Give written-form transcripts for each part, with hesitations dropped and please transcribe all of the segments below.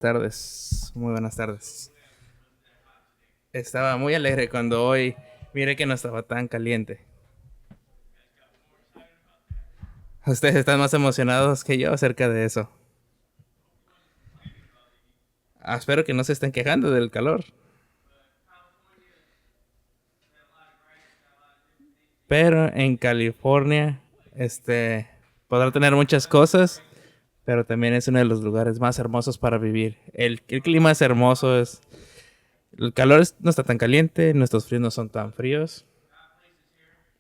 Tardes, muy buenas tardes. Estaba muy alegre cuando hoy miré que no estaba tan caliente. Ustedes están más emocionados que yo acerca de eso. Espero que no se estén quejando del calor. Pero en California, podrá tener muchas cosas, pero también es uno de los lugares más hermosos para vivir. El clima es hermoso, el calor no está tan caliente, nuestros fríos no son tan fríos,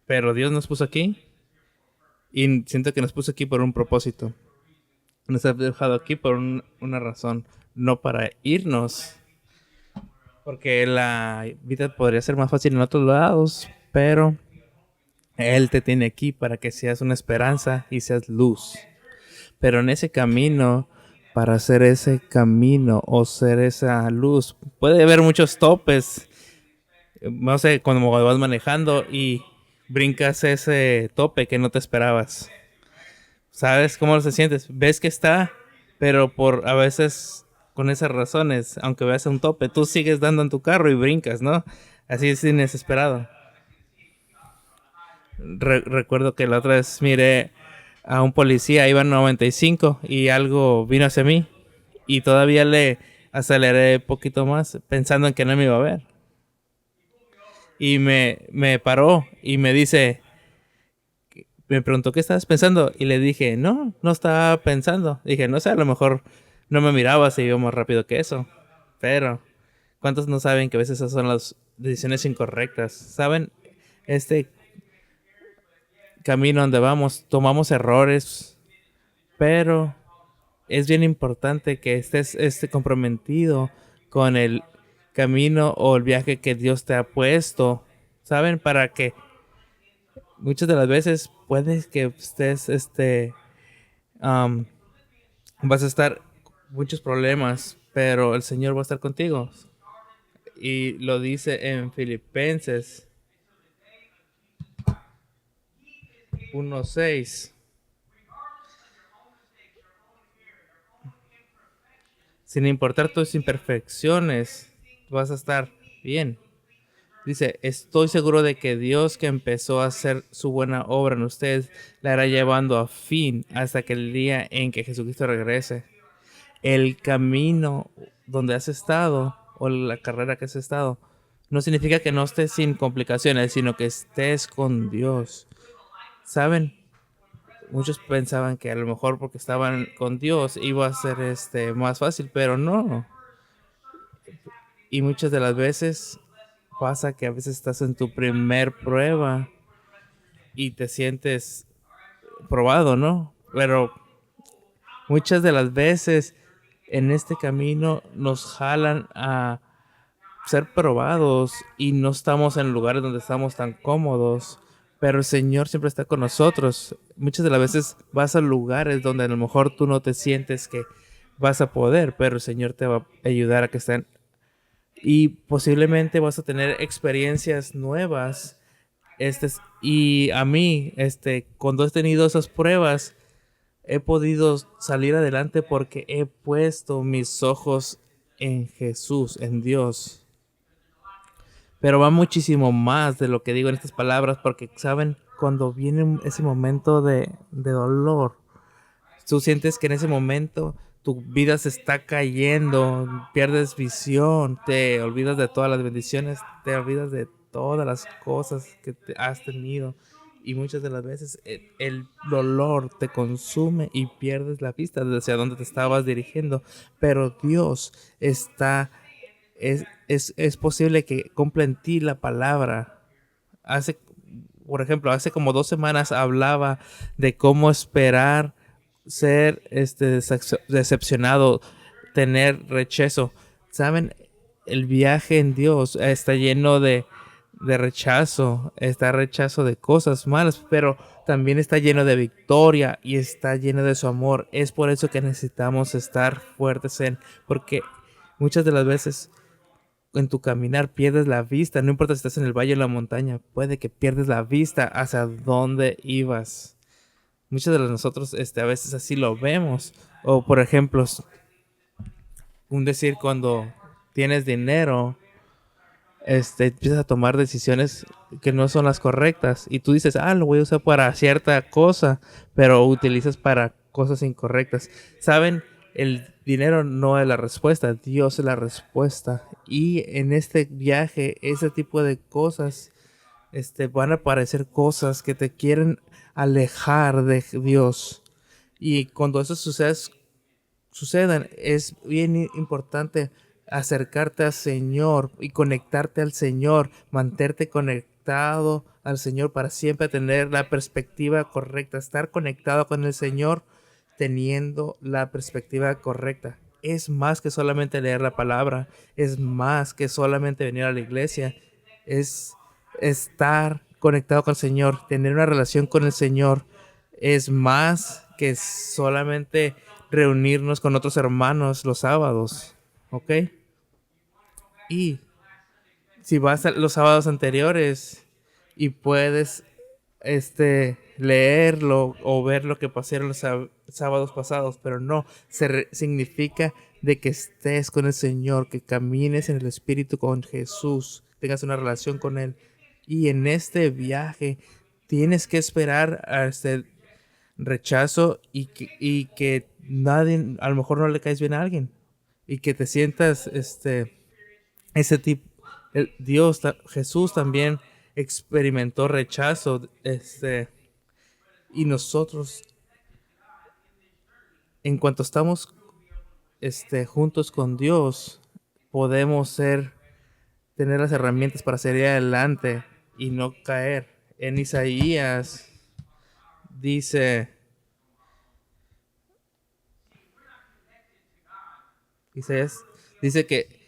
pero Dios nos puso aquí y siento que nos puso aquí por un propósito. Nos ha dejado aquí por una razón, no para irnos, porque la vida podría ser más fácil en otros lados, pero Él te tiene aquí para que seas una esperanza y seas luz. Pero en ese camino, para hacer ese camino o ser esa luz, puede haber muchos topes. No sé, cuando vas manejando y brincas ese tope que no te esperabas. ¿Sabes cómo se sientes? Ves que está, pero por a veces con esas razones, aunque veas un tope, tú sigues dando en tu carro y brincas, ¿no? Así es desesperado. Recuerdo que la otra vez miré a un policía, iba en 95 y algo vino hacia mí y todavía le aceleré un poquito más pensando en que no me iba a ver. Y me paró y me preguntó qué estabas pensando y le dije, no estaba pensando. Dije, no sé, a lo mejor no me miraba si iba más rápido que eso. Pero, ¿cuántos no saben que a veces esas son las decisiones incorrectas? ¿Saben? Este camino donde vamos, tomamos errores, pero es bien importante que estés comprometido con el camino o el viaje que Dios te ha puesto. ¿Saben? Para que muchas de las veces puedes que estés um, vas a estar muchos problemas, pero el Señor va a estar contigo. Y lo dice en Filipenses 1:6. Sin importar tus imperfecciones, vas a estar bien. Dice, estoy seguro de que Dios que empezó a hacer su buena obra en ustedes la hará llevando a fin hasta que el día en que Jesucristo regrese. El camino donde has estado o la carrera que has estado no significa que no estés sin complicaciones, sino que estés con Dios. ¿Saben? Muchos pensaban que a lo mejor porque estaban con Dios iba a ser más fácil, pero no. Y muchas de las veces pasa que a veces estás en tu primer prueba y te sientes probado, ¿no? Pero muchas de las veces en este camino nos jalan a ser probados y no estamos en lugares donde estamos tan cómodos, pero el Señor siempre está con nosotros. Muchas de las veces vas a lugares donde a lo mejor tú no te sientes que vas a poder, pero el Señor te va a ayudar a que estén y posiblemente vas a tener experiencias nuevas. Y a mí, cuando he tenido esas pruebas, he podido salir adelante porque he puesto mis ojos en Jesús, en Dios. Pero va muchísimo más de lo que digo en estas palabras, porque, ¿saben? Cuando viene ese momento de dolor, tú sientes que en ese momento tu vida se está cayendo, pierdes visión, te olvidas de todas las bendiciones, te olvidas de todas las cosas que has tenido. Y muchas de las veces el dolor te consume y pierdes la vista de hacia dónde te estabas dirigiendo. Pero Dios está, es posible que cumpla en ti la palabra. Hace, por ejemplo, hace como 2 semanas hablaba de cómo esperar ser decepcionado, tener rechazo. ¿Saben? El viaje en Dios está lleno de rechazo, está rechazo de cosas malas, pero también está lleno de victoria y está lleno de su amor. Es por eso que necesitamos estar fuertes porque muchas de las veces en tu caminar pierdes la vista, no importa si estás en el valle o en la montaña, puede que pierdes la vista hacia dónde ibas. Muchos de nosotros a veces así lo vemos. O por ejemplo, un decir, cuando tienes dinero, empiezas a tomar decisiones que no son las correctas y tú dices, lo voy a usar para cierta cosa, pero utilizas para cosas incorrectas. ¿Saben? El dinero no es la respuesta, Dios es la respuesta. Y en este viaje, ese tipo de cosas, van a aparecer cosas que te quieren alejar de Dios. Y cuando eso sucedan, es bien importante acercarte al Señor y conectarte al Señor, mantenerte conectado al Señor para siempre tener la perspectiva correcta, estar conectado con el Señor teniendo la perspectiva correcta. Es más que solamente leer la palabra, es más que solamente venir a la iglesia, es estar conectado con el Señor, tener una relación con el Señor, es más que solamente reunirnos con otros hermanos los sábados, ¿ok? Y si vas a los sábados anteriores y puedes leerlo o ver lo que pasaron los sábados pasados, pero no, significa de que estés con el Señor, que camines en el Espíritu con Jesús, tengas una relación con Él. Y en este viaje tienes que esperar a este rechazo y que nadie, a lo mejor no le caes bien a alguien y que te sientas ese tipo. Jesús también experimentó rechazo, y nosotros, en cuanto estamos juntos con Dios, podemos tener las herramientas para salir adelante y no caer. En Isaías dice, que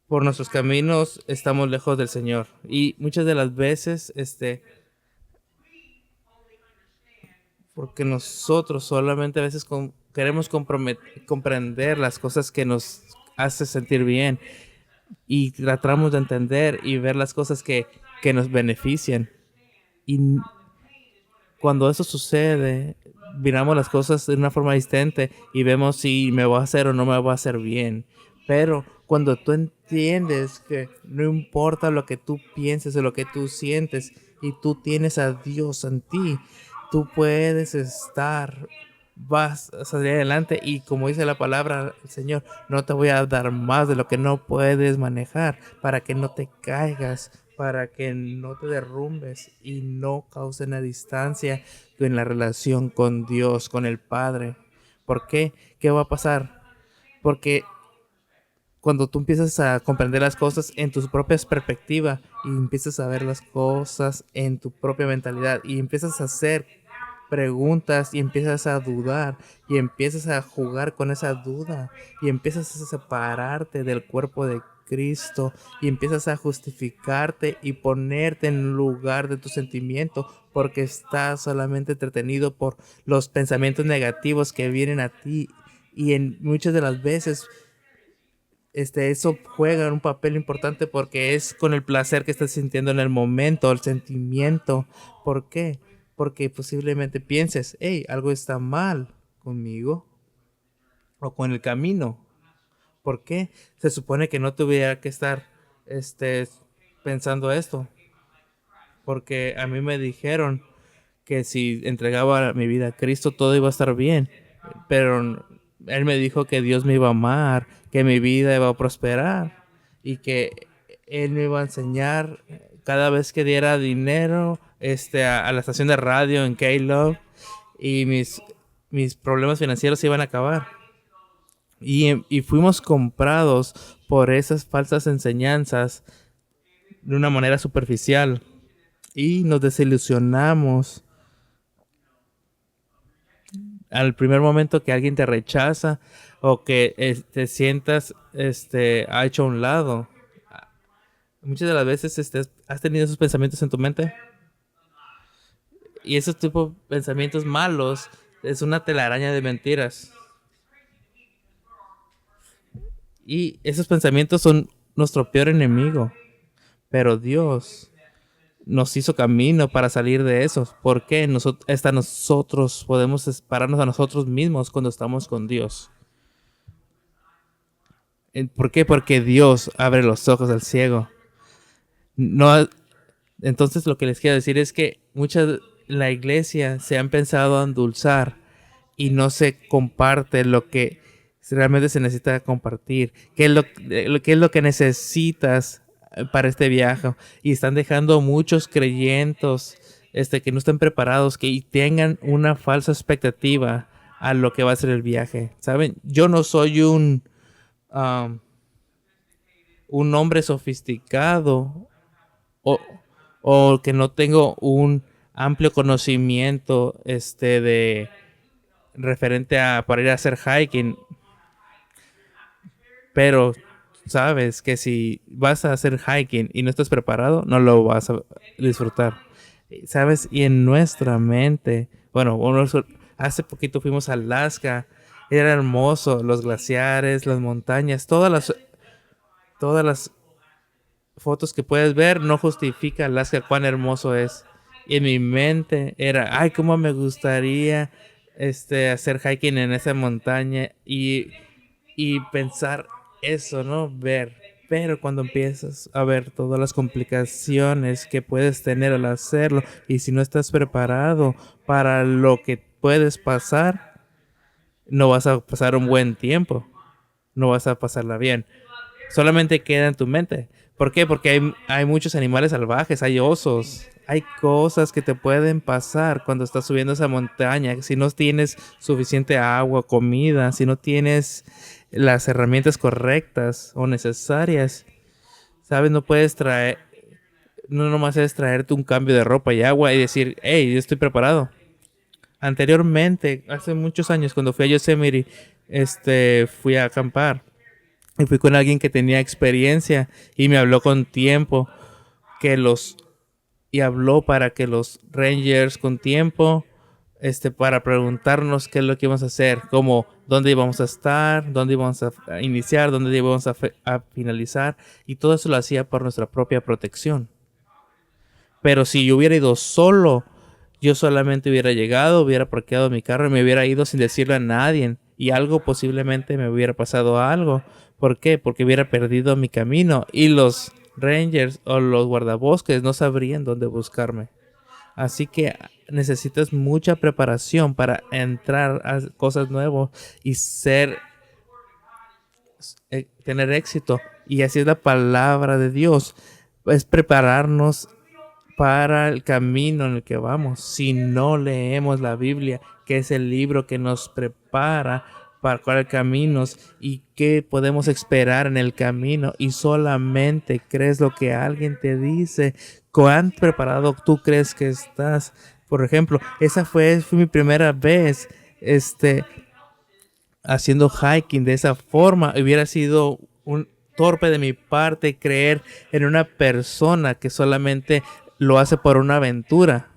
por nuestros caminos estamos lejos del Señor. Y muchas de las veces, porque nosotros solamente a veces queremos comprender las cosas que nos hace sentir bien y tratamos de entender y ver las cosas que nos benefician. Y cuando eso sucede, miramos las cosas de una forma distinta y vemos si me va a hacer o no me va a hacer bien. Pero cuando tú entiendes que no importa lo que tú pienses o lo que tú sientes y tú tienes a Dios en ti, tú puedes vas a salir adelante y como dice la palabra del Señor, no te voy a dar más de lo que no puedes manejar para que no te caigas, para que no te derrumbes y no cause una distancia en la relación con Dios, con el Padre. ¿Por qué? ¿Qué va a pasar? Porque cuando tú empiezas a comprender las cosas en tu propia perspectiva y empiezas a ver las cosas en tu propia mentalidad y empiezas a hacer preguntas y empiezas a dudar y empiezas a jugar con esa duda y empiezas a separarte del cuerpo de Cristo y empiezas a justificarte y ponerte en lugar de tu sentimiento porque estás solamente entretenido por los pensamientos negativos que vienen a ti y en muchas de las veces eso juega un papel importante porque es con el placer que estás sintiendo en el momento, el sentimiento. ¿Por qué? Porque posiblemente pienses, hey, algo está mal conmigo o con el camino. ¿Por qué? Se supone que no tuviera que estar pensando esto. Porque a mí me dijeron que si entregaba mi vida a Cristo todo iba a estar bien. Pero Él me dijo que Dios me iba a amar, que mi vida iba a prosperar y que Él me iba a enseñar cada vez que diera dinero a la estación de radio en K-Love y mis problemas financieros se iban a acabar. Y fuimos comprados por esas falsas enseñanzas de una manera superficial y nos desilusionamos al primer momento que alguien te rechaza o que te sientas hecho a un lado. Muchas de las veces has tenido esos pensamientos en tu mente y esos tipos de pensamientos malos es una telaraña de mentiras. Y esos pensamientos son nuestro peor enemigo. Pero Dios nos hizo camino para salir de eso. ¿Por qué? Nosotros podemos pararnos a nosotros mismos cuando estamos con Dios. ¿Por qué? Porque Dios abre los ojos al ciego. No, entonces lo que les quiero decir es que muchas la iglesia se han pensado endulzar y no se comparte lo que realmente se necesita compartir. ¿Qué es lo que necesitas para este viaje? Y están dejando muchos creyentes que no están preparados que y tengan una falsa expectativa a lo que va a ser el viaje. ¿Saben? Yo no soy um, un hombre sofisticado o, o que no tengo un amplio conocimiento de referente a para ir a hacer hiking, pero sabes que si vas a hacer hiking y no estás preparado, no lo vas a disfrutar. ¿Sabes? Y en nuestra mente, bueno, hace poquito fuimos a Alaska, era hermoso, los glaciares, las montañas, todas las fotos que puedes ver no justifica Alaska cuán hermoso es. Y en mi mente era, ay, cómo me gustaría hacer hiking en esa montaña y pensar eso, ¿no? Ver. Pero cuando empiezas a ver todas las complicaciones que puedes tener al hacerlo y si no estás preparado para lo que puedes pasar, no vas a pasar un buen tiempo. No vas a pasarla bien. Solamente queda en tu mente. ¿Por qué? Porque hay muchos animales salvajes, hay osos, hay cosas que te pueden pasar cuando estás subiendo esa montaña. Si no tienes suficiente agua, comida, si no tienes las herramientas correctas o necesarias, ¿sabes? No puedes traer, no nomás es traerte un cambio de ropa y agua y decir, hey, yo estoy preparado. Anteriormente, hace muchos años, cuando fui a Yosemite, fui a acampar. Y fui con alguien que tenía experiencia y me habló con tiempo y habló para que los rangers con tiempo para preguntarnos qué es lo que íbamos a hacer, como dónde íbamos a estar, dónde íbamos a iniciar, dónde íbamos a finalizar, y todo eso lo hacía por nuestra propia protección. Pero si yo hubiera ido solo, yo solamente hubiera llegado, hubiera parqueado mi carro y me hubiera ido sin decirle a nadie. Y algo posiblemente me hubiera pasado algo. ¿Por qué? Porque hubiera perdido mi camino. Y los rangers o los guardabosques no sabrían dónde buscarme. Así que necesitas mucha preparación para entrar a cosas nuevas y tener éxito. Y así es la palabra de Dios. Es prepararnos para el camino en el que vamos. Si no leemos la Biblia, que es el libro que nos prepara para cuál caminos y qué podemos esperar en el camino, y solamente crees lo que alguien te dice, cuán preparado tú crees que estás. Por ejemplo, esa fue mi primera vez haciendo hiking de esa forma. Hubiera sido un torpe de mi parte creer en una persona que solamente lo hace por una aventura.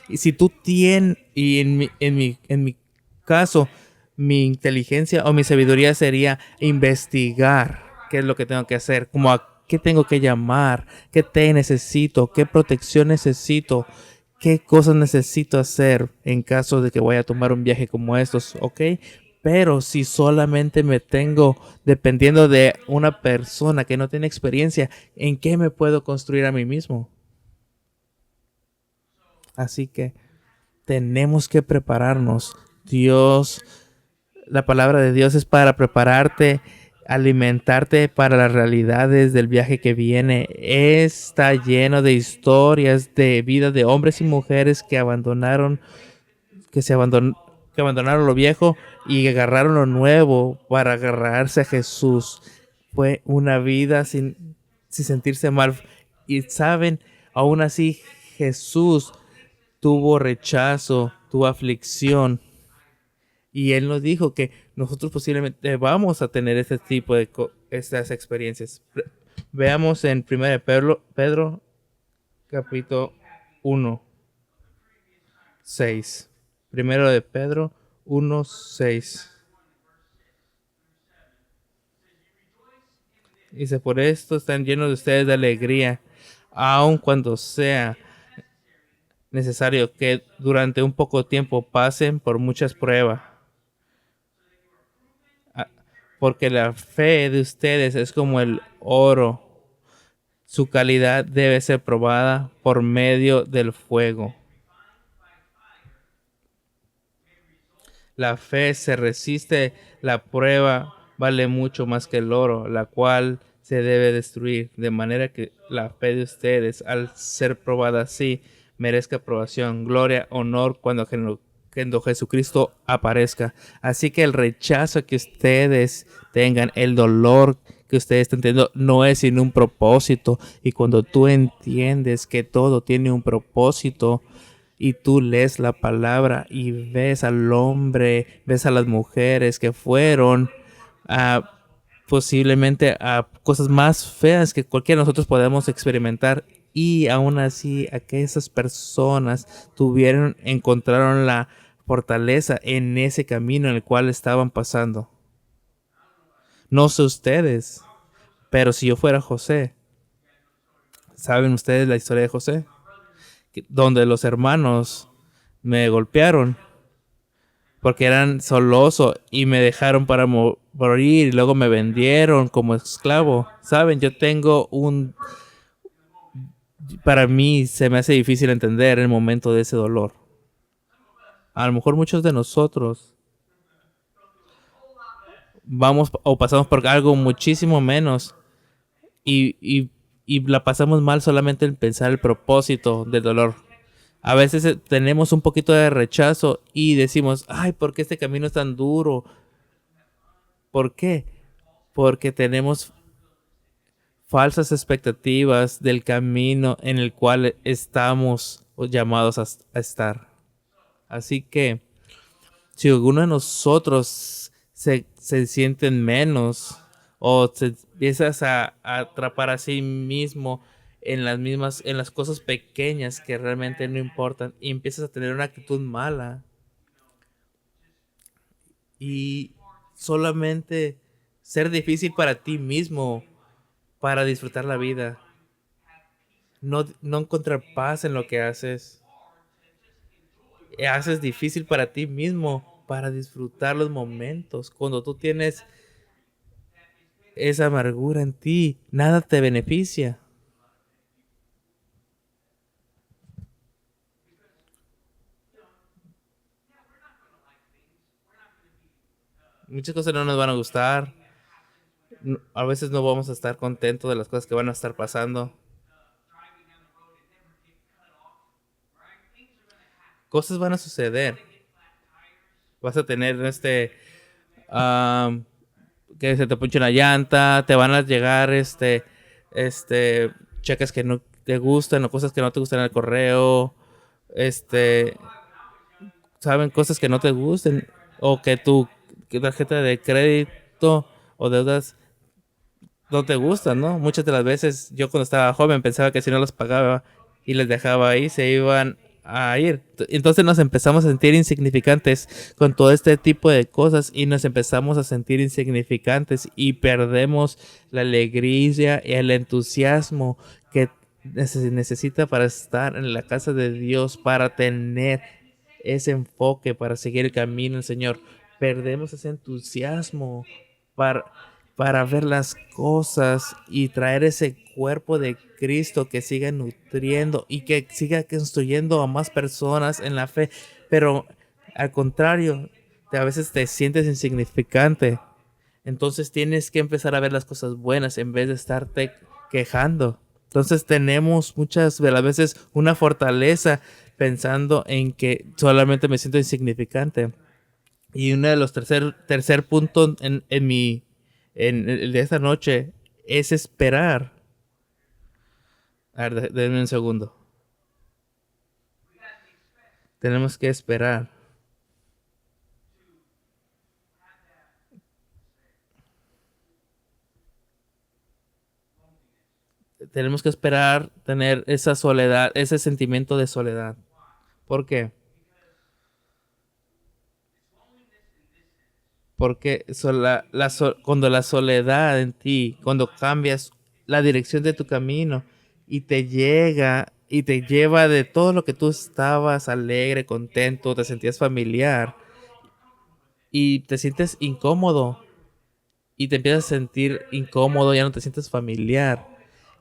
Y si tú tienes, y en mi caso, mi inteligencia o mi sabiduría sería investigar qué es lo que tengo que hacer, como a qué tengo que llamar, qué té necesito, qué protección necesito, qué cosas necesito hacer en caso de que vaya a tomar un viaje como estos, ¿ok? Pero si solamente me tengo dependiendo de una persona que no tiene experiencia, ¿en qué me puedo construir a mí mismo? Así que tenemos que prepararnos. La palabra de Dios es para prepararte, alimentarte para las realidades del viaje que viene. Está lleno de historias de vida de hombres y mujeres que abandonaron lo viejo y agarraron lo nuevo para agarrarse a Jesús. Fue una vida sin sentirse mal. Y saben, aún así Jesús tuvo rechazo, tuvo aflicción. Y Él nos dijo que nosotros posiblemente vamos a tener este tipo de estas experiencias. Veamos en 1 Pedro capítulo 1, 6. Primero de Pedro 1, 6. Dice, por esto están llenos de ustedes de alegría, aun cuando sea necesario que durante un poco tiempo pasen por muchas pruebas. porque la fe de ustedes es como el oro. Su calidad debe ser probada por medio del fuego. La fe se resiste, la prueba vale mucho más que el oro, la cual se debe destruir, de manera que la fe de ustedes, al ser probada así, merezca aprobación, gloria, honor cuando Jesucristo aparezca. Así que el rechazo que ustedes tengan, el dolor que ustedes están teniendo, no es sin un propósito. Y cuando tú entiendes que todo tiene un propósito, y tú lees la palabra y ves al hombre, ves a las mujeres que fueron a posiblemente a cosas más feas que cualquiera de nosotros podemos experimentar, y aún así aquellas personas encontraron la fortaleza en ese camino en el cual estaban pasando. No sé ustedes, pero si yo fuera José, ¿saben ustedes la historia de José? Donde los hermanos me golpearon porque eran solosos y me dejaron para morir y luego me vendieron como esclavo. Saben, para mí se me hace difícil entender el momento de ese dolor. A lo mejor muchos de nosotros vamos o pasamos por algo muchísimo menos y la pasamos mal solamente en pensar el propósito del dolor. A veces tenemos un poquito de rechazo y decimos, ay, ¿por qué este camino es tan duro? ¿Por qué? Porque tenemos falsas expectativas del camino en el cual estamos llamados a estar. Así que si alguno de nosotros se sienten menos o se empiezas a atrapar a sí mismo en las cosas pequeñas que realmente no importan y empiezas a tener una actitud mala y solamente ser difícil para ti mismo para disfrutar la vida. No encontrar paz en lo que haces. Haces difícil para ti mismo para disfrutar los momentos. Cuando tú tienes esa amargura en ti, nada te beneficia. Muchas cosas no nos van a gustar. A veces no vamos a estar contentos de las cosas que van a estar pasando. Cosas van a suceder. Vas a tener am, que se te ponche una llanta, te van a llegar este cheques que no te gustan o cosas que no te gustan en el correo, este, saben, cosas que no te gusten o que tu tarjeta de crédito o deudas no te gustan, ¿no? Muchas de las veces yo cuando estaba joven pensaba que si no los pagaba y les dejaba ahí se iban a ir. Entonces nos empezamos a sentir insignificantes con todo este tipo de cosas y nos empezamos a sentir insignificantes y perdemos la alegría y el entusiasmo que se necesita para estar en la casa de Dios, para tener ese enfoque, para seguir el camino del Señor. Perdemos ese entusiasmo para, para ver las cosas y traer ese cuerpo de Cristo que siga nutriendo y que siga construyendo a más personas en la fe. Pero al contrario, a veces te sientes insignificante. Entonces tienes que empezar a ver las cosas buenas en vez de estarte quejando. Entonces tenemos muchas de las veces una fortaleza pensando en que solamente me siento insignificante. Y uno de los tercer punto en el de esta noche es esperar. A ver, denme un segundo. Tenemos que esperar. Tenemos que esperar tener esa soledad, ese sentimiento de soledad. ¿Por qué? Porque cuando la soledad en ti, cuando cambias la dirección de tu camino y te llega y te lleva de todo lo que tú estabas alegre, contento, te sentías familiar y te sientes incómodo y te empiezas a sentir incómodo, ya no te sientes familiar.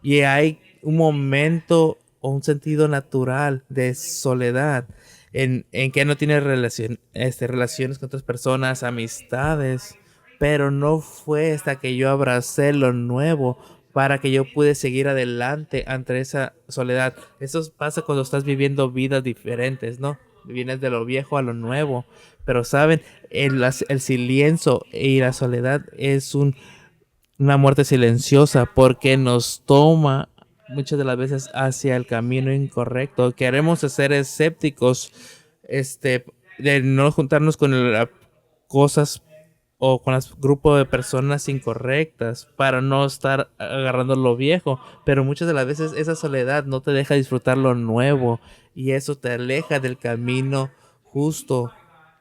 Y hay un momento o un sentido natural de soledad en que no tienes relaciones con otras personas, amistades, pero no fue hasta que yo abracé lo nuevo para que yo pude seguir adelante ante esa soledad. Eso pasa cuando estás viviendo vidas diferentes, ¿no? Vienes de lo viejo a lo nuevo. Pero saben, el silencio y la soledad es una muerte silenciosa porque nos toma muchas de las veces hacia el camino incorrecto. Queremos ser escépticos, de no juntarnos con cosas o con el grupo de personas incorrectas para no estar agarrando lo viejo, pero muchas de las veces esa soledad no te deja disfrutar lo nuevo y eso te aleja del camino justo.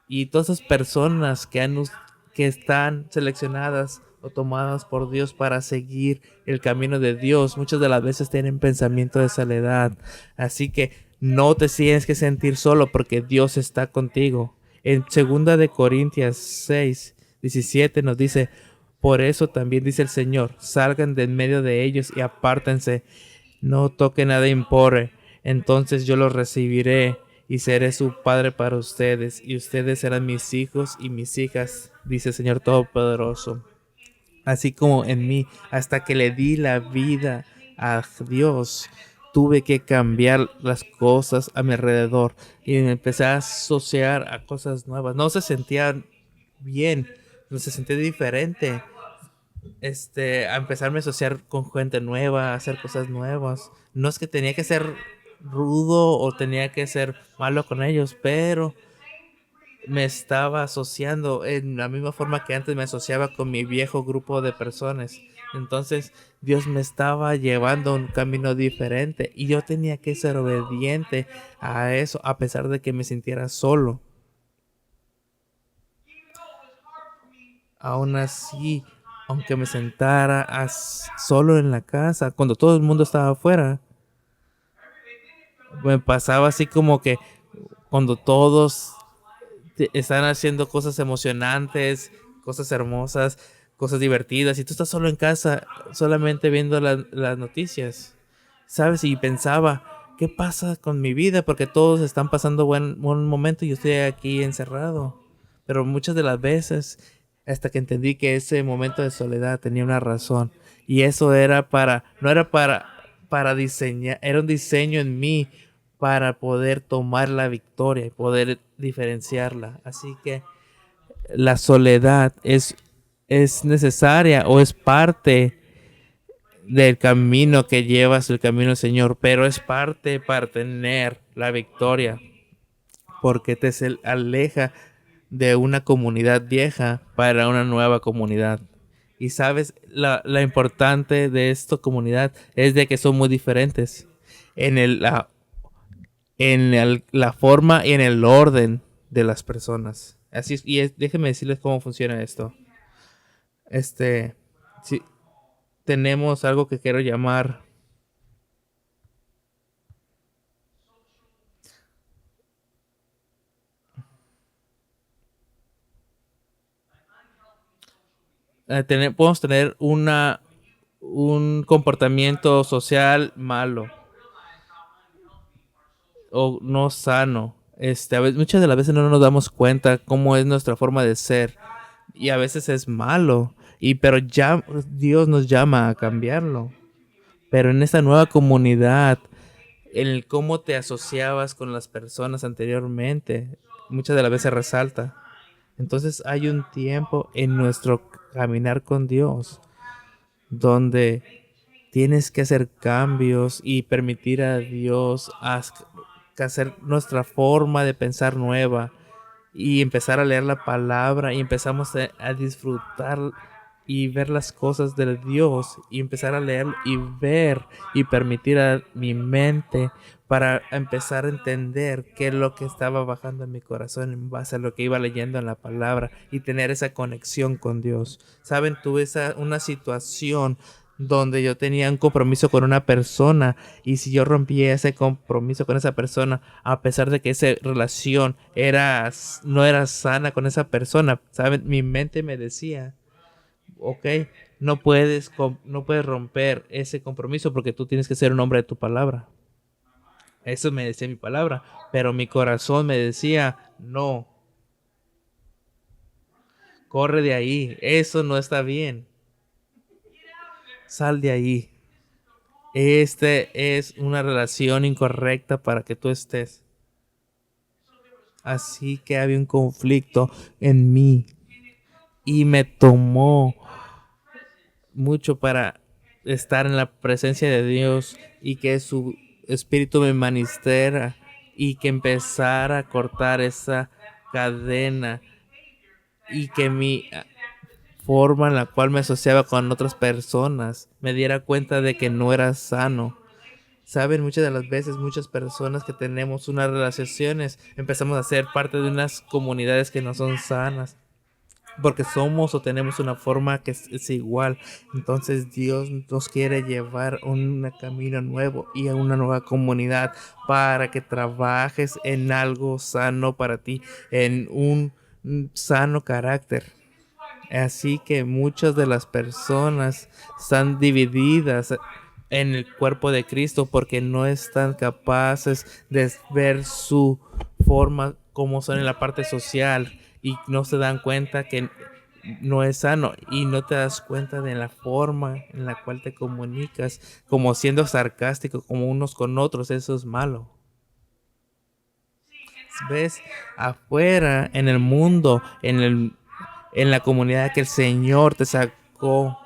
Y todas esas personas que están seleccionadas o tomadas por Dios para seguir el camino de Dios, muchas de las veces tienen pensamiento de soledad. Así que no te tienes que sentir solo porque Dios está contigo. En 2 Corintios 6:17 nos dice: por eso también dice el Señor, salgan de en medio de ellos y apártense, no toque nada impure, entonces yo los recibiré y seré su padre para ustedes, y ustedes serán mis hijos y mis hijas, dice el Señor Todopoderoso. Así como en mí, hasta que le di la vida a Dios, tuve que cambiar las cosas a mi alrededor y me empecé a asociar a cosas nuevas. No se sentía bien, no se sentía diferente. A empezarme a asociar con gente nueva, a hacer cosas nuevas. No es que tenía que ser rudo o tenía que ser malo con ellos, pero me estaba asociando en la misma forma que antes me asociaba con mi viejo grupo de personas. Entonces Dios me estaba llevando a un camino diferente y yo tenía que ser obediente a eso a pesar de que me sintiera solo. Aún así, aunque me sentara solo en la casa, cuando todo el mundo estaba afuera, me pasaba así como que cuando todos están haciendo cosas emocionantes, cosas hermosas, cosas divertidas, y tú estás solo en casa, solamente viendo las noticias, ¿sabes? Y pensaba, ¿qué pasa con mi vida? Porque todos están pasando buen momento y yo estoy aquí encerrado. Pero muchas de las veces, hasta que entendí que ese momento de soledad tenía una razón, y eso no era para diseñar, era un diseño en mí para poder tomar la victoria y poder diferenciarla. Así que la soledad es necesaria o es parte del camino que llevas, el camino del Señor, pero es parte para tener la victoria, porque aleja de una comunidad vieja para una nueva comunidad. Y sabes, la importante de esta comunidad es de que son muy diferentes en la forma y en el orden de las personas. Así es, déjenme decirles cómo funciona esto. Si tenemos algo que quiero llamar podemos tener un comportamiento social malo o no sano. Muchas de las veces no nos damos cuenta cómo es nuestra forma de ser y a veces es malo, pero ya Dios nos llama a cambiarlo. Pero en esta nueva comunidad, el cómo te asociabas con las personas anteriormente, muchas de las veces resalta. Entonces hay un tiempo en nuestro caminar con Dios donde tienes que hacer cambios y permitir a Dios hacer nuestra forma de pensar nueva y empezar a leer la palabra y empezamos a disfrutar y ver las cosas de Dios y empezar a leer y ver y permitir a mi mente para empezar a entender qué es lo que estaba bajando en mi corazón en base a lo que iba leyendo en la palabra y tener esa conexión con Dios. Saben, tuve una situación donde yo tenía un compromiso con una persona y si yo rompía ese compromiso con esa persona, a pesar de que esa relación no era sana con esa persona, ¿saben? Mi mente me decía, ok, no puedes romper ese compromiso porque tú tienes que ser un hombre de tu palabra. Eso me decía mi palabra, pero mi corazón me decía, no, corre de ahí, eso no está bien, sal de ahí. Este es una relación incorrecta para que tú estés. Así que había un conflicto en mí y me tomó mucho para estar en la presencia de Dios y que su espíritu me ministrara y que empezara a cortar esa cadena y que mi forma en la cual me asociaba con otras personas me diera cuenta de que no era sano. Saben, muchas de las veces muchas personas que tenemos unas relaciones empezamos a ser parte de unas comunidades que no son sanas porque somos o tenemos una forma que es igual. Entonces Dios nos quiere llevar a un camino nuevo y a una nueva comunidad para que trabajes en algo sano para ti, en un sano carácter. Así que muchas de las personas están divididas en el cuerpo de Cristo porque no están capaces de ver su forma como son en la parte social y no se dan cuenta que no es sano y no te das cuenta de la forma en la cual te comunicas como siendo sarcástico como unos con otros. Eso es malo. Ves afuera en el mundo, en la comunidad que el Señor te sacó,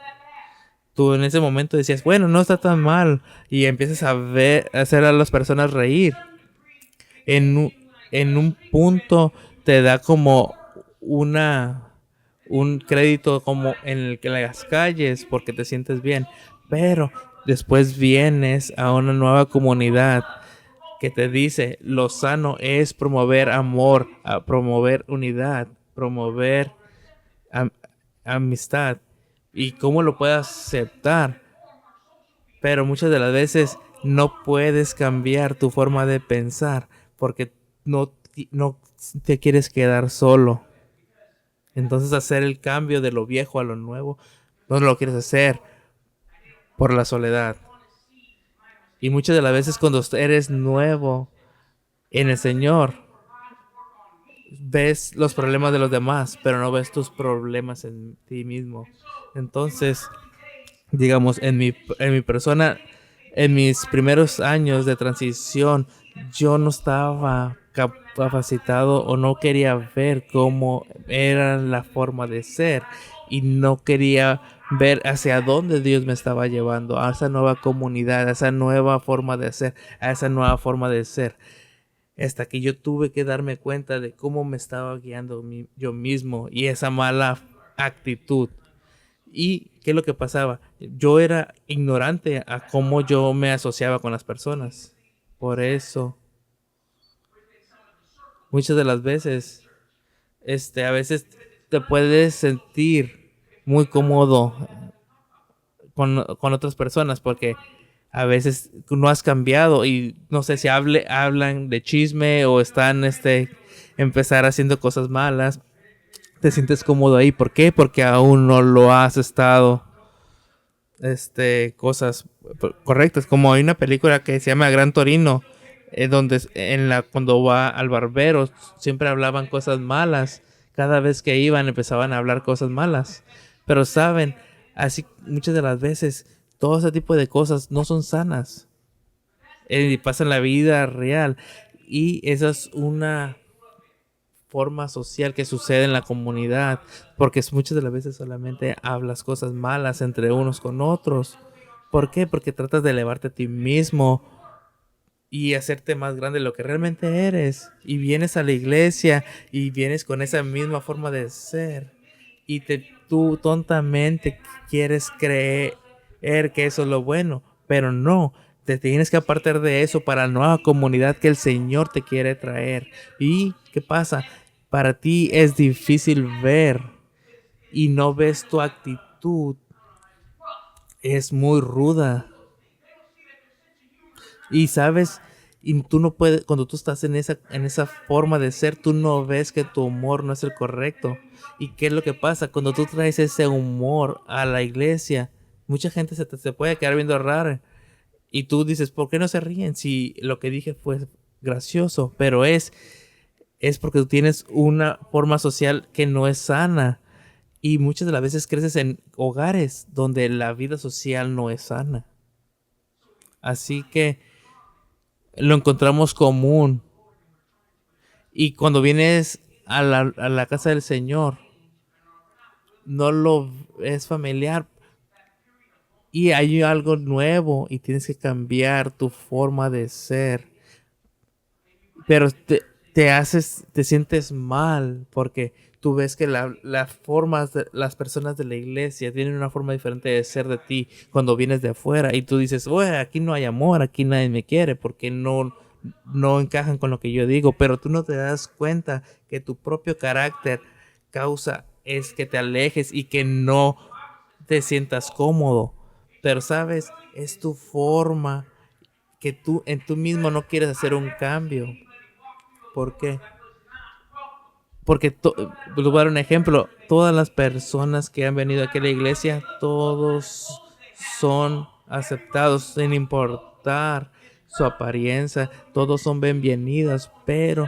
tú en ese momento decías, bueno, no está tan mal, y empiezas a ver, a hacer a las personas reír. En un punto te da como un crédito como en el que las calles porque te sientes bien, pero después vienes a una nueva comunidad que te dice lo sano es promover amor, promover unidad, promover am- amistad y cómo lo puedes aceptar. Pero muchas de las veces no puedes cambiar tu forma de pensar porque no te quieres quedar solo. Entonces hacer el cambio de lo viejo a lo nuevo no lo quieres hacer por la soledad. Y muchas de las veces cuando eres nuevo en el Señor, ves los problemas de los demás, pero no ves tus problemas en ti mismo. Entonces, digamos, en mi persona, en mis primeros años de transición, yo no estaba capacitado o no quería ver cómo era la forma de ser y no quería ver hacia dónde Dios me estaba llevando, a esa nueva comunidad, a esa nueva forma de ser, a esa nueva forma de ser. Hasta que yo tuve que darme cuenta de cómo me estaba guiando yo mismo y esa mala actitud. ¿Y qué es lo que pasaba? Yo era ignorante a cómo yo me asociaba con las personas. Por eso, muchas de las veces, a veces te puedes sentir muy cómodo con otras personas porque a veces no has cambiado y no sé si hablan de chisme o están empezar haciendo cosas malas. Te sientes cómodo ahí. ¿Por qué? Porque aún no lo has estado cosas correctas. Como hay una película que se llama Gran Torino, donde cuando va al barbero siempre hablaban cosas malas. Cada vez que iban empezaban a hablar cosas malas. Pero saben, así muchas de las veces todo ese tipo de cosas no son sanas. Y pasa en la vida real. Y esa es una forma social que sucede en la comunidad, porque muchas de las veces solamente hablas cosas malas entre unos con otros. ¿Por qué? Porque tratas de elevarte a ti mismo y hacerte más grande de lo que realmente eres. Y vienes a la iglesia y vienes con esa misma forma de ser. Y tú tontamente quieres creer que eso es lo bueno, pero no. Te tienes que apartar de eso para la nueva comunidad que el Señor te quiere traer. ¿Y qué pasa? Para ti es difícil ver y no ves tu actitud. Es muy ruda. Y sabes, Y tú no puedes, cuando tú estás en esa forma de ser, tú no ves que tu humor no es el correcto. ¿Y qué es lo que pasa? Cuando tú traes ese humor a la iglesia, mucha gente se puede quedar viendo raro. Y tú dices, ¿por qué no se ríen si lo que dije fue gracioso? Pero es porque tú tienes una forma social que no es sana. Y muchas de las veces creces en hogares donde la vida social no es sana. Así que lo encontramos común. Y cuando vienes a la casa del Señor, no lo es familiar. Y hay algo nuevo y tienes que cambiar tu forma de ser. Pero te sientes mal porque tú ves que las personas de la iglesia tienen una forma diferente de ser de ti cuando vienes de afuera y tú dices, oye, aquí no hay amor, aquí nadie me quiere porque no encajan con lo que yo digo, pero tú no te das cuenta que tu propio carácter causa es que te alejes y que no te sientas cómodo. Pero sabes, es tu forma que tú en tú mismo no quieres hacer un cambio. ¿Por qué? Porque, les voy a dar un ejemplo, todas las personas que han venido aquí a la iglesia, todos son aceptados sin importar su apariencia, todos son bienvenidos, pero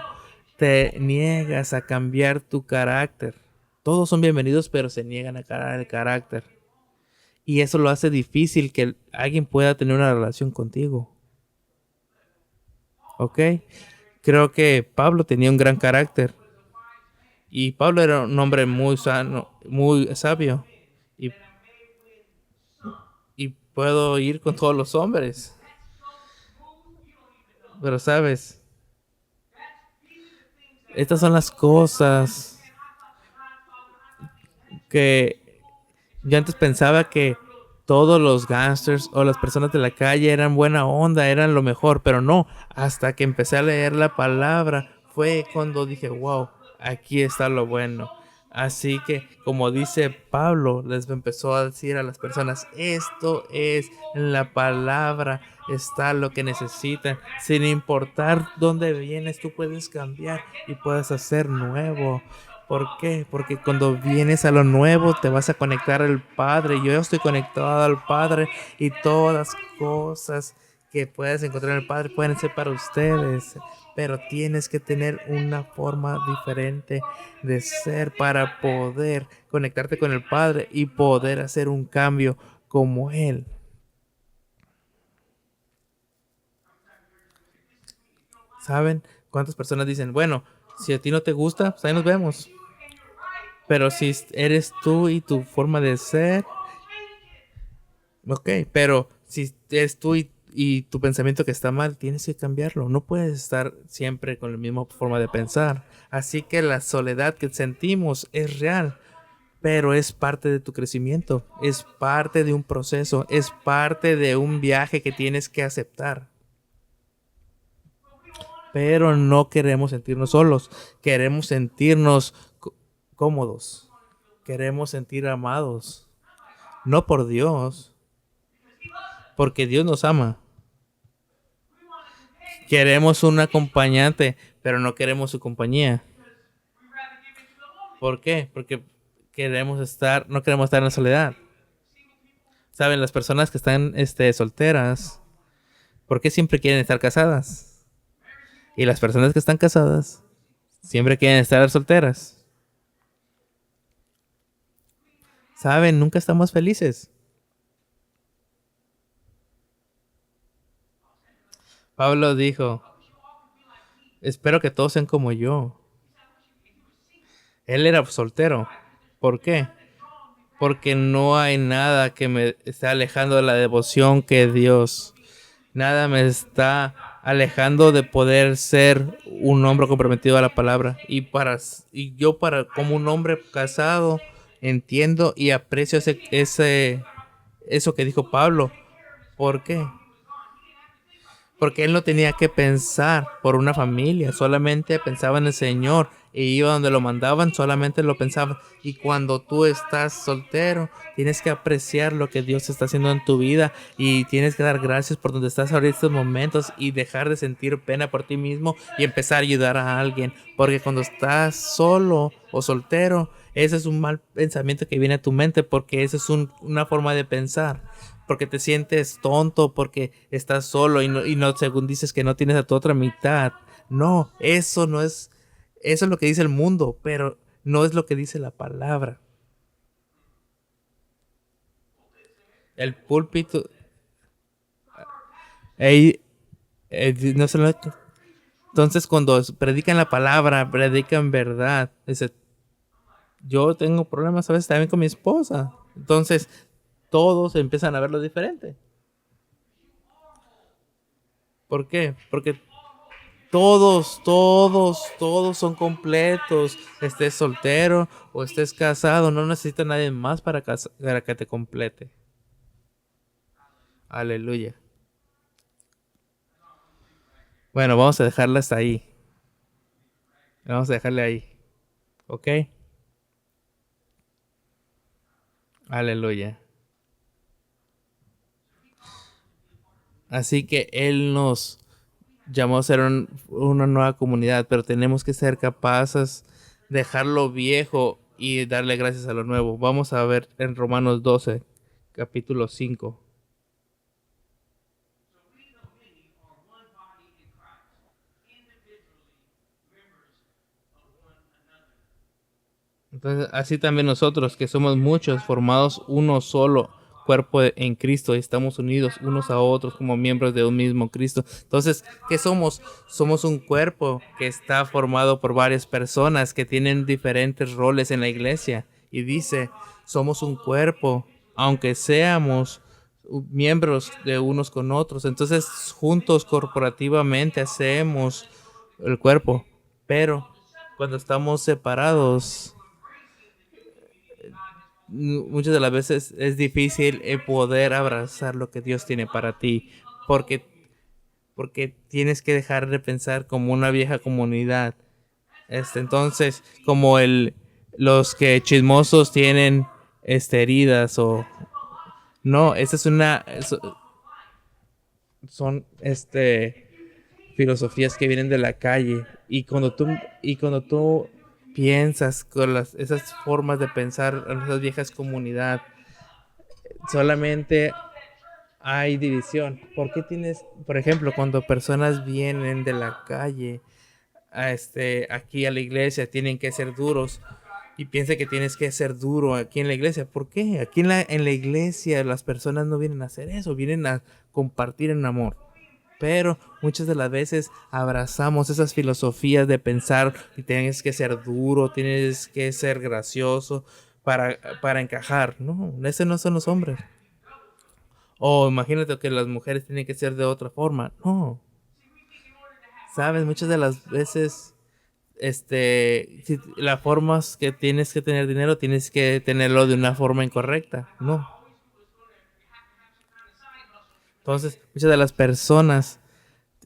te niegas a cambiar tu carácter. Todos son bienvenidos, pero se niegan a cambiar el carácter. Y eso lo hace difícil que alguien pueda tener una relación contigo. ¿Ok? Creo que Pablo tenía un gran carácter. Y Pablo era un hombre muy sano, muy sabio. Y, y puedo ir con todos los hombres. Pero sabes, estas son las cosas que yo antes pensaba que todos los gangsters o las personas de la calle eran buena onda, eran lo mejor, pero no, hasta que empecé a leer la palabra fue cuando dije, wow, aquí está lo bueno. Así que, como dice Pablo, les empezó a decir a las personas, esto es en la palabra, está lo que necesitan. Sin importar dónde vienes, tú puedes cambiar y puedes hacer nuevo. ¿Por qué? Porque cuando vienes a lo nuevo te vas a conectar al Padre. Yo estoy conectado al Padre y todas las cosas que puedes encontrar en el Padre pueden ser para ustedes. Pero tienes que tener una forma diferente de ser para poder conectarte con el Padre y poder hacer un cambio como Él. ¿Saben? ¿Cuántas personas dicen, bueno, si a ti no te gusta, pues ahí nos vemos? Pero si eres tú y tu forma de ser, ok, pero si eres tú y tu pensamiento que está mal, tienes que cambiarlo. No puedes estar siempre con la misma forma de pensar. Así que la soledad que sentimos es real, pero es parte de tu crecimiento, es parte de un proceso, es parte de un viaje que tienes que aceptar. Pero no queremos sentirnos solos, queremos sentirnos cómodos, queremos sentir amados, no por Dios, porque Dios nos ama. Queremos un acompañante, pero no queremos su compañía. ¿Por qué? Porque no queremos estar en la soledad. Saben, las personas que están solteras, ¿por qué siempre quieren estar casadas? Y las personas que están casadas siempre quieren estar solteras. Saben, nunca estamos felices. Pablo dijo, espero que todos sean como yo. Él era soltero. ¿Por qué? Porque no hay nada que me esté alejando de la devoción que Dios. Nada me está alejando de poder ser un hombre comprometido a la palabra. Y yo como un hombre casado entiendo y aprecio eso que dijo Pablo. ¿Por qué? Porque él no tenía que pensar por una familia, solamente pensaba en el Señor. y iba donde lo mandaban, solamente lo pensaba. Y cuando tú estás soltero, tienes que apreciar lo que Dios está haciendo en tu vida y tienes que dar gracias por donde estás ahorita estos momentos y dejar de sentir pena por ti mismo y empezar a ayudar a alguien. Porque cuando estás solo o soltero, ese es un mal pensamiento que viene a tu mente porque esa es una forma de pensar. Porque te sientes tonto, porque estás solo y no, según dices que no tienes a tu otra mitad. No, eso no es, eso es lo que dice el mundo, pero no es lo que dice la palabra. El púlpito, ey, no se lo- entonces cuando predican la palabra, predican verdad. Dice, yo tengo problemas a veces también con mi esposa. Entonces todos empiezan a verlo diferente. ¿Por qué? Porque todos son completos. Estés soltero o estés casado, no necesita nadie más para que te complete. Aleluya. Bueno, vamos a dejarla hasta ahí. Vamos a dejarle ahí. ¿Ok? Aleluya. Así que Él nos llamó a ser una nueva comunidad, pero tenemos que ser capaces de dejar lo viejo y darle gracias a lo nuevo. Vamos a ver en Romanos 12, capítulo 5. Entonces, así también nosotros, que somos muchos, formados uno solo cuerpo en Cristo, y estamos unidos unos a otros como miembros de un mismo Cristo. Entonces, ¿qué somos? Somos un cuerpo que está formado por varias personas que tienen diferentes roles en la iglesia. Y dice, somos un cuerpo, aunque seamos miembros de unos con otros. Entonces, juntos corporativamente hacemos el cuerpo, pero cuando estamos separados, muchas de las veces es difícil poder abrazar lo que Dios tiene para ti, porque tienes que dejar de pensar como una vieja comunidad. Entonces, como los que chismosos tienen heridas o no, esa es son filosofías que vienen de la calle, y cuando tú piensas con esas formas de pensar en esas viejas comunidades, solamente hay división. ¿Por qué tienes, por ejemplo, cuando personas vienen de la calle aquí a la iglesia, tienen que ser duros y piensa que tienes que ser duro aquí en la iglesia? ¿Por qué? Aquí en la iglesia las personas no vienen a hacer eso, vienen a compartir en amor. Pero muchas de las veces abrazamos esas filosofías de pensar que tienes que ser duro, tienes que ser gracioso para encajar. No, ese no son los hombres. O imagínate que las mujeres tienen que ser de otra forma. No, sabes, muchas de las veces, si las formas que tienes que tener dinero, tienes que tenerlo de una forma incorrecta. No. Entonces, muchas de las personas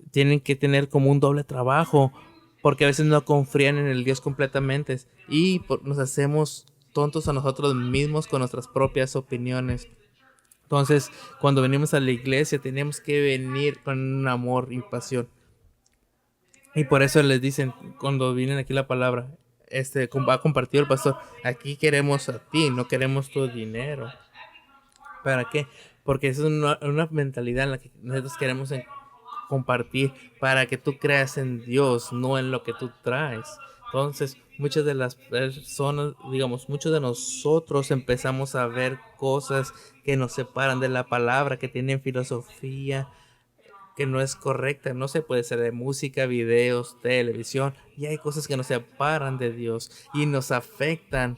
tienen que tener como un doble trabajo porque a veces no confían en el Dios completamente y nos hacemos tontos a nosotros mismos con nuestras propias opiniones. Entonces, cuando venimos a la iglesia, tenemos que venir con un amor y pasión. Y por eso les dicen, cuando vienen aquí la palabra, ha compartido el pastor, aquí queremos a ti, no queremos tu dinero. ¿Para qué? Porque es una mentalidad en la que nosotros queremos compartir para que tú creas en Dios, no en lo que tú traes. Entonces, muchas de las personas, digamos, muchos de nosotros empezamos a ver cosas que nos separan de la palabra, que tienen filosofía que no es correcta. No se puede ser de música, videos, televisión, y hay cosas que nos separan de Dios y nos afectan,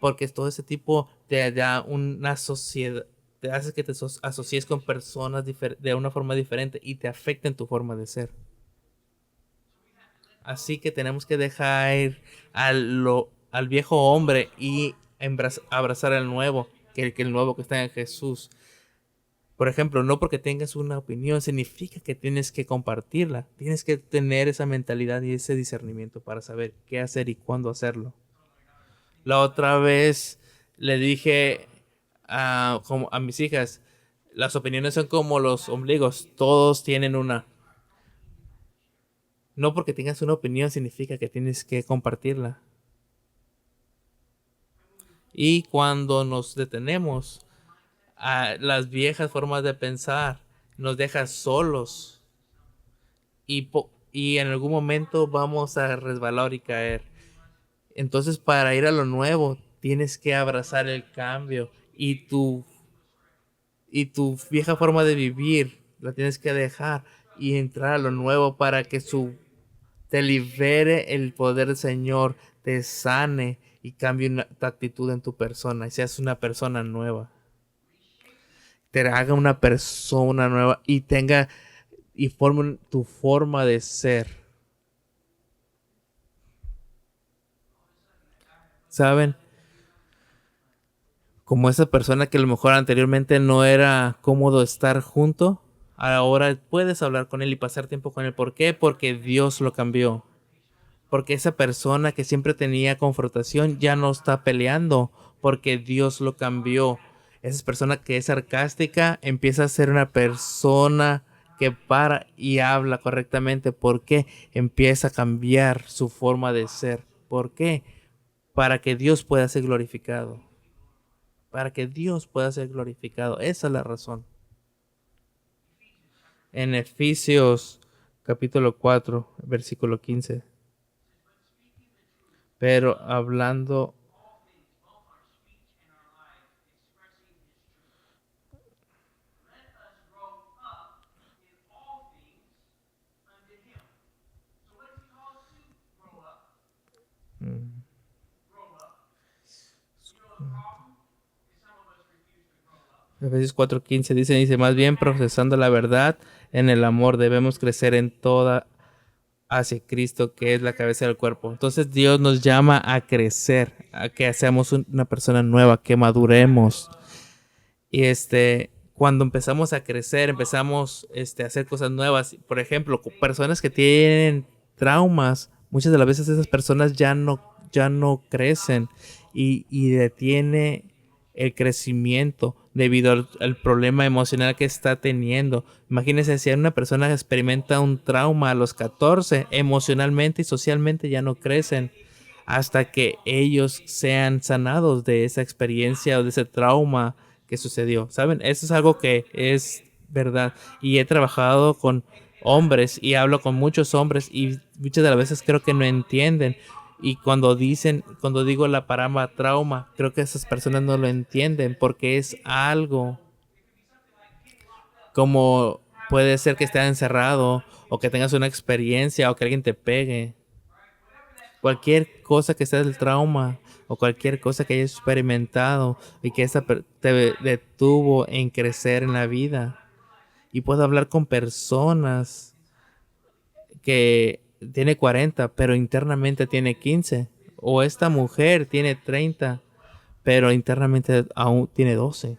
porque todo ese tipo te da una sociedad, te hace que te asocies con personas de una forma diferente y te afecta en tu forma de ser. Así que tenemos que dejar ir al viejo hombre y abrazar al nuevo, que el nuevo que está en Jesús. Por ejemplo, no porque tengas una opinión significa que tienes que compartirla. Tienes que tener esa mentalidad y ese discernimiento para saber qué hacer y cuándo hacerlo. La otra vez le dije como a mis hijas, las opiniones son como los ombligos, todos tienen una. No porque tengas una opinión significa que tienes que compartirla. Y cuando nos detenemos a las viejas formas de pensar, nos deja solos y en algún momento vamos a resbalar y caer. Entonces, para ir a lo nuevo, tienes que abrazar el cambio y tu vieja forma de vivir la tienes que dejar y entrar a lo nuevo para que te libere el poder del Señor, te sane y cambie tu actitud en tu persona y seas una persona nueva. Te haga una persona nueva y forme tu forma de ser. ¿Saben? Como esa persona que a lo mejor anteriormente no era cómodo estar junto, ahora puedes hablar con él y pasar tiempo con él. ¿Por qué? Porque Dios lo cambió. Porque esa persona que siempre tenía confrontación ya no está peleando porque Dios lo cambió. Esa persona que es sarcástica empieza a ser una persona que para y habla correctamente. ¿Por qué? Empieza a cambiar su forma de ser. ¿Por qué? Para que Dios pueda ser glorificado. Para que Dios pueda ser glorificado. Esa es la razón. En Efesios capítulo 4, versículo 15. Pero hablando Efesios 4:15 dice, más bien procesando la verdad en el amor debemos crecer en toda hacia Cristo que es la cabeza del cuerpo. Entonces Dios nos llama a crecer, a que seamos una persona nueva, que maduremos. Y cuando empezamos a crecer, empezamos a hacer cosas nuevas. Por ejemplo, personas que tienen traumas, muchas de las veces esas personas ya no crecen y detiene el crecimiento debido al problema emocional que está teniendo. Imagínense si una persona experimenta un trauma a los 14, emocionalmente y socialmente ya no crecen hasta que ellos sean sanados de esa experiencia o de ese trauma que sucedió. ¿Saben? Eso es algo que es verdad. Y he trabajado con hombres y hablo con muchos hombres y muchas de las veces creo que no entienden. Y cuando digo la palabra trauma, creo que esas personas no lo entienden porque es algo como puede ser que estés encerrado o que tengas una experiencia o que alguien te pegue. Cualquier cosa que sea del trauma o cualquier cosa que hayas experimentado y que te detuvo en crecer en la vida. Y puedo hablar con personas que tiene 40, pero internamente tiene 15. O esta mujer tiene 30, pero internamente aún tiene 12.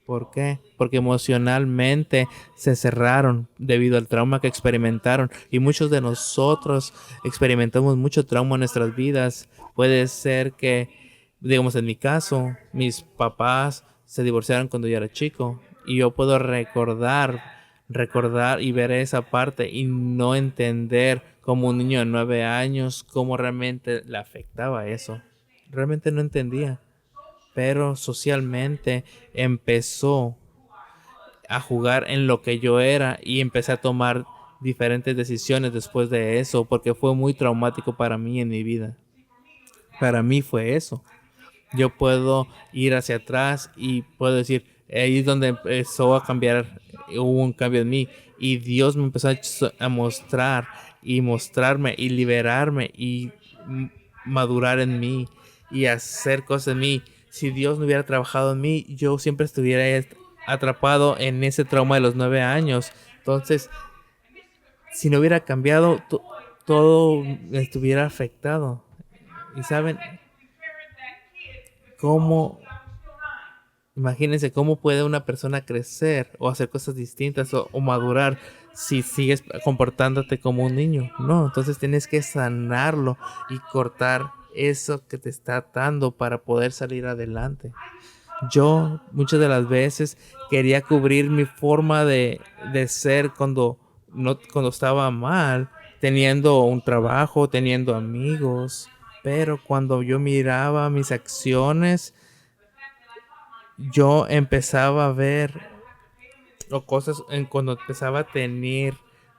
¿Por qué? Porque emocionalmente se cerraron debido al trauma que experimentaron. Y muchos de nosotros experimentamos mucho trauma en nuestras vidas. Puede ser que, digamos en mi caso, mis papás se divorciaron cuando yo era chico. Y yo puedo recordar y ver esa parte y no entender como un niño de 9 años cómo realmente le afectaba eso. Realmente no entendía. Pero socialmente empezó a jugar en lo que yo era y empecé a tomar diferentes decisiones después de eso porque fue muy traumático para mí en mi vida. Para mí fue eso. Yo puedo ir hacia atrás y puedo decir, ahí es donde empezó a cambiar, hubo un cambio en mí y Dios me empezó a mostrar y mostrarme y liberarme y madurar en mí y hacer cosas en mí. Si Dios no hubiera trabajado en mí, yo siempre estuviera atrapado en ese trauma de los 9 años. Entonces, si no hubiera cambiado, todo estuviera afectado. Y saben cómo Imagínense cómo puede una persona crecer o hacer cosas distintas o madurar si sigues comportándote como un niño. No, entonces tienes que sanarlo y cortar eso que te está atando para poder salir adelante. Yo muchas de las veces quería cubrir mi forma de ser cuando, no, cuando estaba mal, teniendo un trabajo, teniendo amigos, pero cuando yo miraba mis acciones, yo empezaba a ver o cosas, cuando empezaba a tener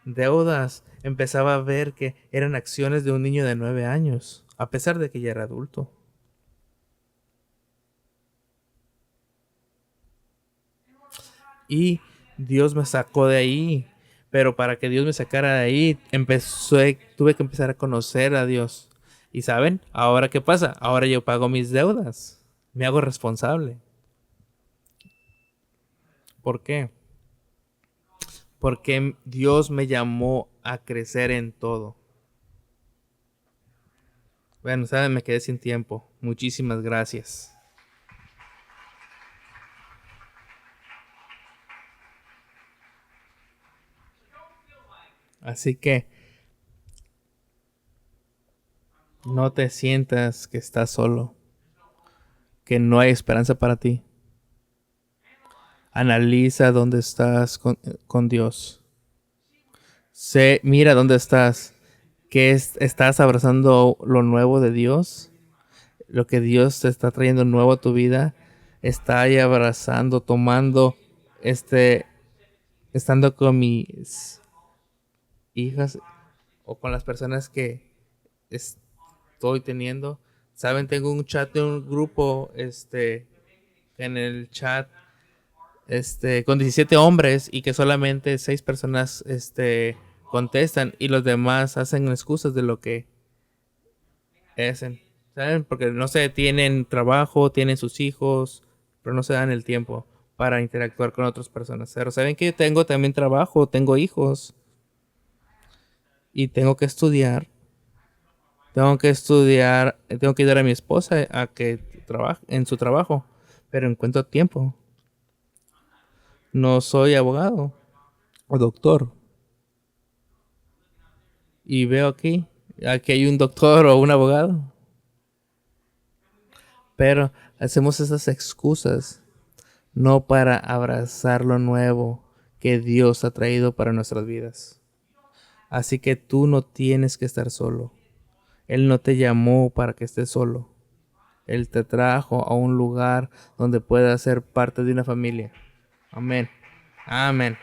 deudas, empezaba a ver que eran acciones de un niño de 9 años, a pesar de que ya era adulto. Y Dios me sacó de ahí. Pero para que Dios me sacara de ahí, tuve que empezar a conocer a Dios. Y saben, ahora qué pasa, ahora yo pago mis deudas, me hago responsable. ¿Por qué? Porque Dios me llamó a crecer en todo. Bueno, saben, me quedé sin tiempo. Muchísimas gracias. Así que no te sientas que estás solo, que no hay esperanza para ti. Analiza dónde estás con Dios. Mira dónde estás. ¿Estás abrazando lo nuevo de Dios? Lo que Dios te está trayendo nuevo a tu vida. Está ahí abrazando, tomando, este, estando con mis hijas o con las personas que estoy teniendo. Saben, tengo un chat de un grupo, en el chat, con 17 hombres y que solamente 6 personas, contestan y los demás hacen excusas de lo que hacen, ¿saben? Porque no sé, tienen trabajo, tienen sus hijos, pero no se dan el tiempo para interactuar con otras personas. Pero saben que yo tengo también trabajo, tengo hijos y tengo que ayudar a mi esposa a que trabaje en su trabajo, pero encuentro tiempo. No soy abogado o doctor y veo aquí hay un doctor o un abogado, pero hacemos esas excusas no para abrazar lo nuevo que Dios ha traído para nuestras vidas. Así que tú no tienes que estar solo. Él no te llamó para que estés solo. Él te trajo a un lugar donde puedas ser parte de una familia. Amén. Amén.